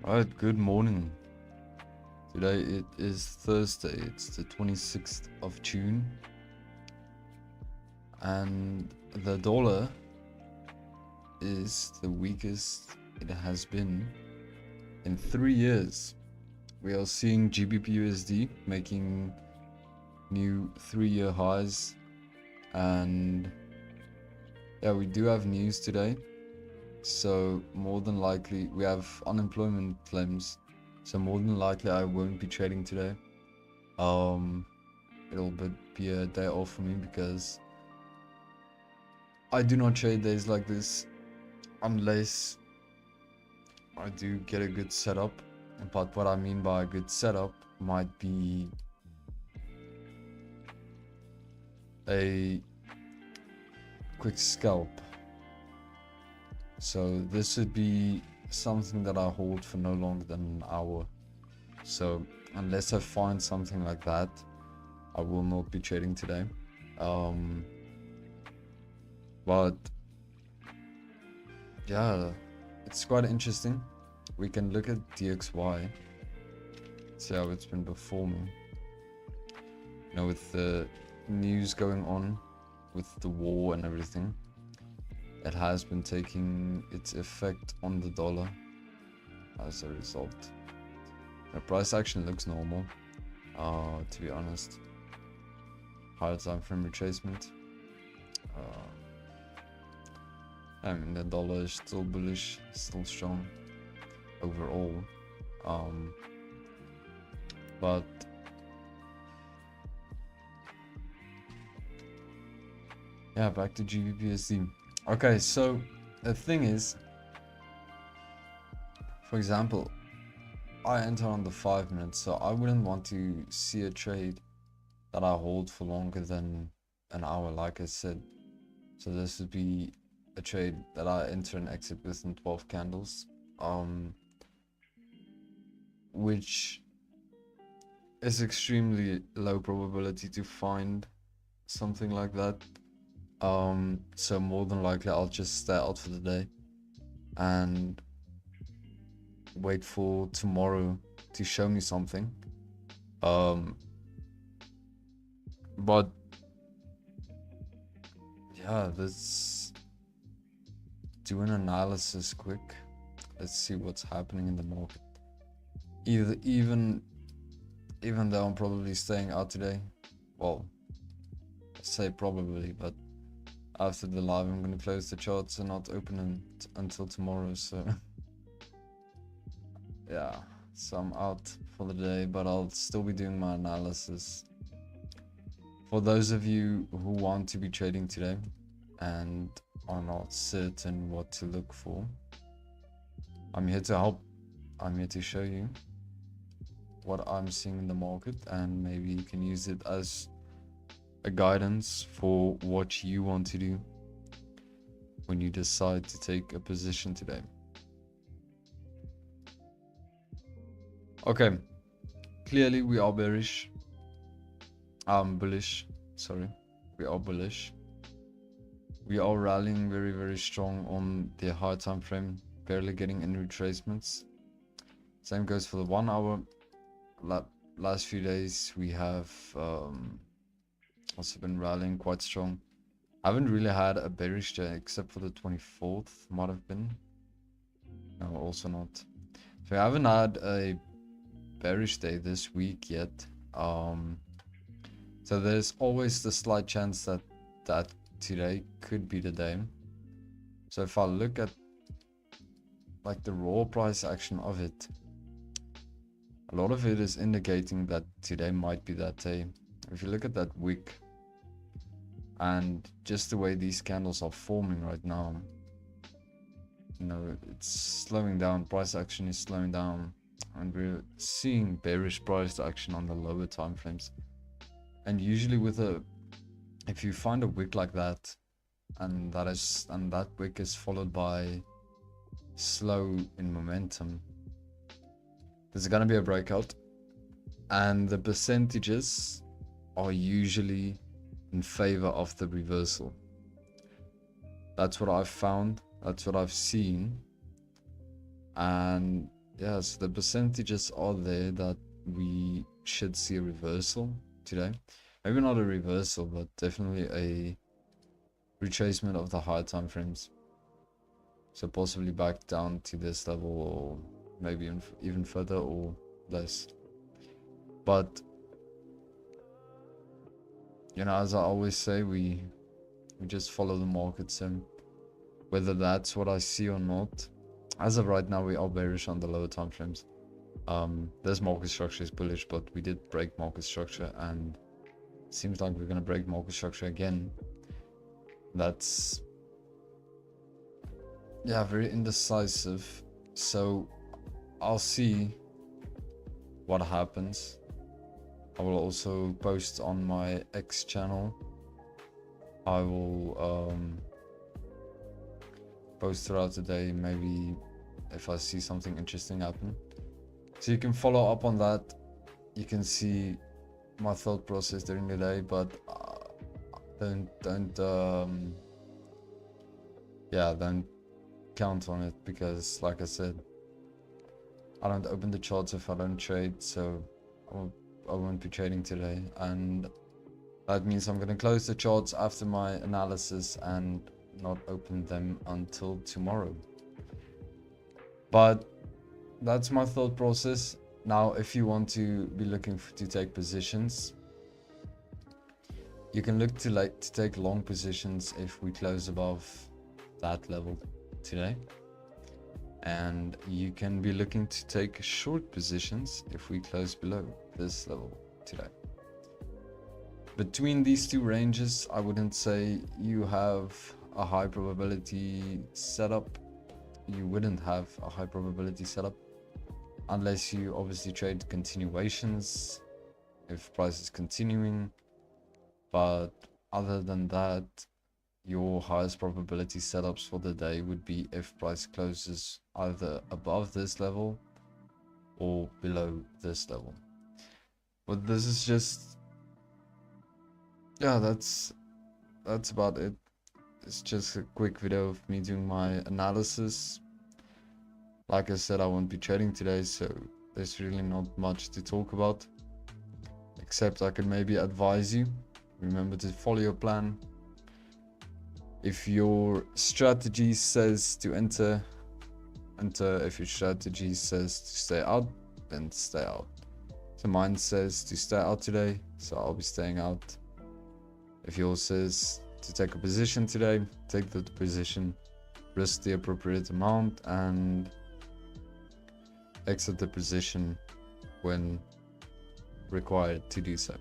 Alright, good morning. Today it is Thursday, it's the 26th of June, and the dollar is the weakest it has been in 3 years. We are seeing GBPUSD making new 3-year highs, and yeah, we do have news today. So more than likely we have unemployment claims. So more than likely I won't be trading today. It'll be a day off for me because I do not trade days like this unless I do get a good setup. But what I mean by a good setup might be a quick scalp. So this would be something that I hold for no longer than an hour. So unless I find something like that, I will not be trading today. But yeah, it's quite interesting. We can look at DXY, see how it's been performing. You know, with the news going on with the war and everything, it has been taking its effect on the dollar as a result. The price action looks normal, to be honest. Higher time frame retracement. I mean, the dollar is still bullish, still strong overall. But yeah, back to GBPUSD. Okay, so the thing is, for example, I enter on the 5 minutes, so I wouldn't want to see a trade that I hold for longer than an hour, like I said. So this would be a trade that I enter and exit within 12 candles, which is extremely low probability to find something like that. So more than likely I'll just stay out for the day and wait for tomorrow to show me something. But yeah, let's do an analysis quick. Let's see what's happening in the market. Even though I'm probably staying out today, well, I say probably, but after the live I'm gonna close the charts and not open until tomorrow, so yeah, so I'm out for the day, but I'll still be doing my analysis. For those of you who want to be trading today and are not certain what to look for, I'm here to help. I'm here to show you what I'm seeing in the market, and maybe you can use it as a guidance for what you want to do when you decide to take a position today. Okay, clearly we are bearish. Bullish, sorry. We are bullish. We are rallying very, very strong on the high time frame, barely getting any retracements. Same goes for the 1 hour. Last few days we have also been rallying quite strong. I haven't really had a bearish day except for the 24th, might have been. No, also not. So I haven't had a bearish day this week yet. So there's always the slight chance that today could be the day. So if I look at like the raw price action of it, a lot of it is indicating that today might be that day. If you look at that wick and just the way these candles are forming right now, you know, it's slowing down. Price action is slowing down, and we're seeing bearish price action on the lower time frames. And usually if you find a wick like that, and that wick is followed by slow in momentum, there's gonna be a breakout, and the percentages are usually in favor of the reversal. That's what I've found, that's what I've seen, and yeah, so the percentages are there that we should see a reversal today. Maybe not a reversal, but definitely a retracement of the higher time frames. So possibly back down to this level, or maybe even further or less. But you know, as I always say, we just follow the market. So whether that's what I see or not, as of right now, we are bearish on the lower time frames. This market structure is bullish, but we did break market structure, and it seems like we're gonna break market structure again. That's, yeah, very indecisive. So I'll see what happens. I will also post on my X channel. I will post throughout the day, maybe if I see something interesting happen. So you can follow up on that. You can see my thought process during the day, but don't count on it, because like I said, I don't open the charts if I don't trade, so I won't be trading today, and that means I'm gonna close the charts after my analysis and not open them until tomorrow. But that's my thought process. Now, if you want to be looking to take positions, you can look to take long positions if we close above that level today, and you can be looking to take short positions if we close below this level today. Between these two ranges, I wouldn't say you have a high probability setup. You wouldn't have a high probability setup unless you obviously trade continuations, if price is continuing. But other than that, your highest probability setups for the day would be if price closes either above this level or below this level. But this is just, yeah, that's about it. It's just a quick video of me doing my analysis. Like I said, I won't be trading today, so there's really not much to talk about, except I can maybe advise you. Remember to follow your plan. If your strategy says to enter. If your strategy says to stay out, then stay out. So mine says to stay out today, so I'll be staying out. If yours says to take a position today, take the position, risk the appropriate amount, and exit the position when required to do so.